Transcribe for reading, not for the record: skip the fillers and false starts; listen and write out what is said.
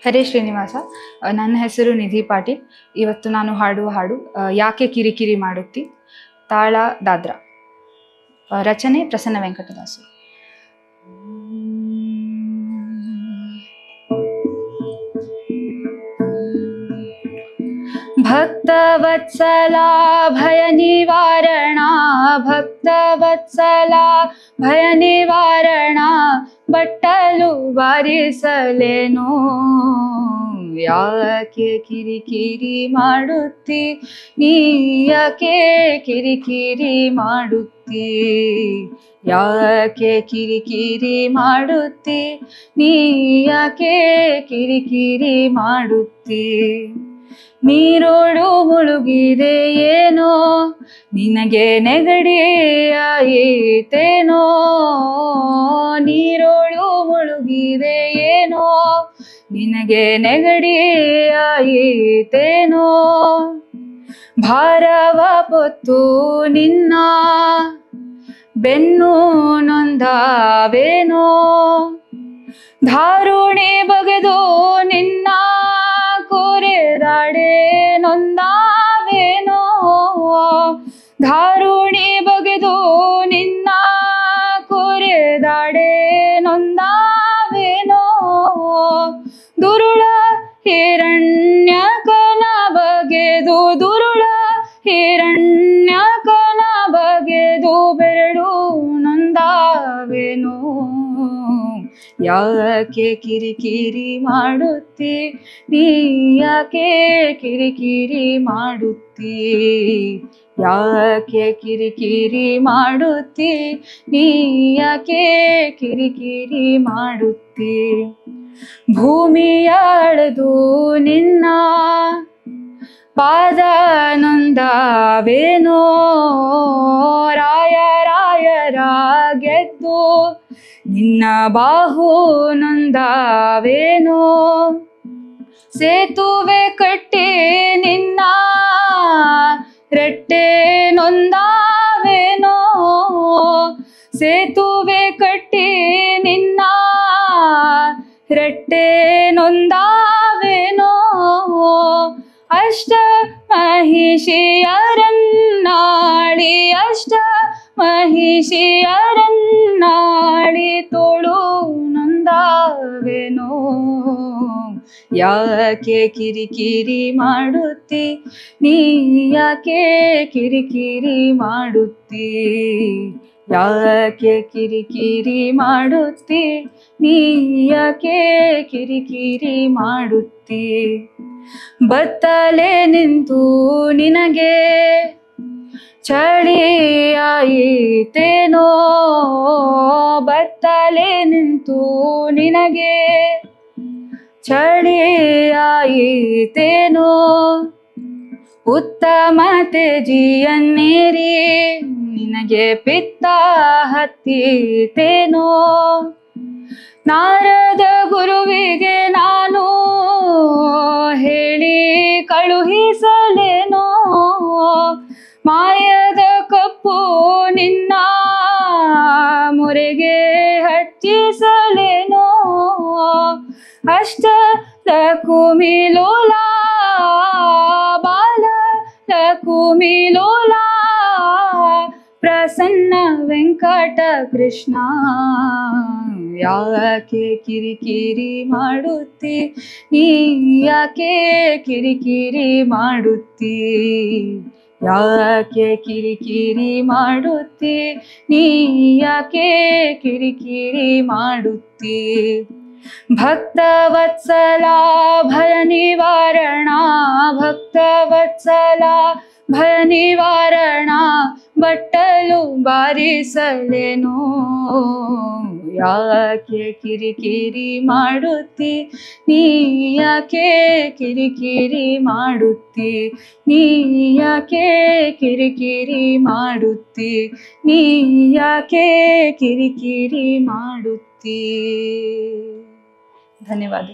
ಹರೇ ಶ್ರೀನಿವಾಸ. ನನ್ನ ಹೆಸರು ನಿಧಿ ಪಾಟೀಲ್. ಇವತ್ತು ನಾನು ಹಾಡುವ ಹಾಡು ಯಾಕೆ ಕಿರಿಕಿರಿ ಮಾಡುತ್ತಿ, ತಾಳ ದಾದ್ರಾ, ರಚನೆ ಪ್ರಸನ್ನ ವೆಂಕಟದಾಸು. ಭಕ್ತವತ್ಸಲ ಭಯ ನಿವಾರಣ, ಭಕ್ತವತ್ಸಲ ಭಯ ನಿವಾರಣ, ಬಟ್ಟಲು ಬಾರಿಸಲೇನೋ, ಯಾಕೆ ಕಿರಿಕಿರಿ ಮಾಡುತ್ತಿ, ನೀ ಯಾಕೆ ಕಿರಿಕಿರಿ ಮಾಡುತ್ತಿ, ಯಾಕೆ ಕಿರಿಕಿರಿ ಮಾಡುತ್ತಿ, ನೀ ಯಾಕೆ ಕಿರಿಕಿರಿ ಮಾಡುತ್ತಿ. ನೀರೋಡು ಮುಳುಗಿದೆ ಏನೋ, ನಿನಗೆ ನೆಗಡಿ ಆಯಿತೇನೋ, ನೀರೋಳು ಮುಳುಗಿದೆ ಏನೋ, ನಿನಗೆ ನೆಗಡಿ ಆಯಿತೇನೋ, ಭಾರವ ಪೊತ್ತು ನಿನ್ನ ಬೆನ್ನು ನೊಂದಾವೇನೋ, ಧಾರುಣಿ ಬಗೆದು ನಿನ್ನ ಕೊರೆದಾಡೆ ನೊಂದಾವೇನೋ, ಧಾರುಣಿ ಬಗೆದು ನಿನ್ನ ಕೊರೆದಾಡೆ ನೊಂದಾವೇನೋ, ದುರುಳ ಹಿರಣ್ಯಕನ ಬಗೆದು, ದುರುಳ ಹಿರಣ್ಯಕನ ಬಗೆದು ಬೆರಳು ನೊಂದಾವೇನೋ, ಯಾಕೆ ಕಿರಿಕಿರಿ ಮಾಡುತ್ತಿ, ನೀ ಯಾಕೆ ಕಿರಿಕಿರಿ ಮಾಡುತ್ತಿ, ಯಾಕೆ ಕಿರಿಕಿರಿ ಮಾಡುತ್ತಿ, ನೀ ಯಾಕೆ ಕಿರಿಕಿರಿ ಮಾಡುತ್ತಿ. ಭೂಮಿಯ ಅಳೆದು ನಿನ್ನ ಪಾದ ನೊಂದಾವೇನೋ, ರಾಯರ ಗೆದ್ದು ನಿನ್ನ ಬಾಹು ನೊಂದಾವೇನೋ, ಸೇತುವೆ ಕಟ್ಟಿ ನಿನ್ನ ರೆಟ್ಟೆ ನೊಂದಾವೇನೋ, ಸೇತುವೆ ಕಟ್ಟಿ ನಿನ್ನ ರೆಟ್ಟೆ ನೊಂದಾವೇನೋ, ಅಷ್ಟ ಮಹಿಷಿಯರನ್ನಾಳಿ, ಅಷ್ಟ ಮಹಿಷಿಯರನ್ನಾಳಿ ತೋಳು ನೊಂದಾವೇನೋ, ಯಾಕೆ ಕಿರಿಕಿರಿ ಮಾಡುತ್ತಿ, ನೀ ಯಾಕೆ ಕಿರಿಕಿರಿ ಮಾಡುತ್ತಿ, ಯಾಕೆ ಕಿರಿಕಿರಿ ಮಾಡುತ್ತಿ, ನೀ ಯಾಕೆ ಕಿರಿಕಿರಿ ಮಾಡುತ್ತಿ. ಬತ್ತಲೆ ನಿಂತು ನಿನಗೆ ಚಳಿ ಆಯಿತೇನೋ, ಬತ್ತಲೆ ನಿಂತು ನಿನಗೆ ಚಳಿ ಆಯಿತೇನೋ, ಉತ್ತಮ ತೇಜಿಯನ್ನೇರಿ ನಿನಗೆ ಪಿತ್ತ ಹತ್ತಿತೇನೋ, ನಾರದ ಗುರುವಿಗೆ ನಾನು ಹೇಳಿ ಕಳುಹಿಸಲೇನೋ, ಮಾಯದ ಕಪ್ಪು ನಿನ್ನ ಮೊರೆಗೆ ಹಚ್ಚಿಸಲೇನೋ, ಅಷ್ಟ ಲಕುಮಿಲೋಲ ಬಾಲ ಲಕುಮಿಲೋಲ ಪ್ರಸನ್ನ ವೆಂಕಟ ಕೃಷ್ಣ, ಯಾಕೆ ಕಿರಿಕಿರಿ ಮಾಡುತ್ತಿ, ನೀ ಯಾಕೆ ಕಿರಿಕಿರಿ ಮಾಡುತ್ತಿ, ಯಾಕೆ ಕಿರಿಕಿರಿ ಮಾಡುತ್ತಿ, ನೀ ಯಾಕೆ ಕಿರಿಕಿರಿ ಮಾಡುತ್ತಿ. ಭಕ್ತವತ್ಸಲ ಭಯ ನಿವಾರಣ, ಭಕ್ತವತ್ಸಲ ಭಯ ನಿವಾರಣ, ಬಟ್ಟಲು ಬಾರಿಸಲೇನೋ, ಯಾಕೆ ಕಿರಿಕಿರಿ ಮಾಡುತ್ತಿ, ನೀ ಯಾಕೆ ಕಿರಿಕಿರಿ ಮಾಡುತ್ತಿ, ನೀ ಯಾಕೆ ಕಿರಿಕಿರಿ ಮಾಡುತ್ತಿ, ನೀ ಯಾಕೆ ಕಿರಿಕಿರಿ ಮಾಡುತ್ತಿ. ಧನ್ಯವಾದ.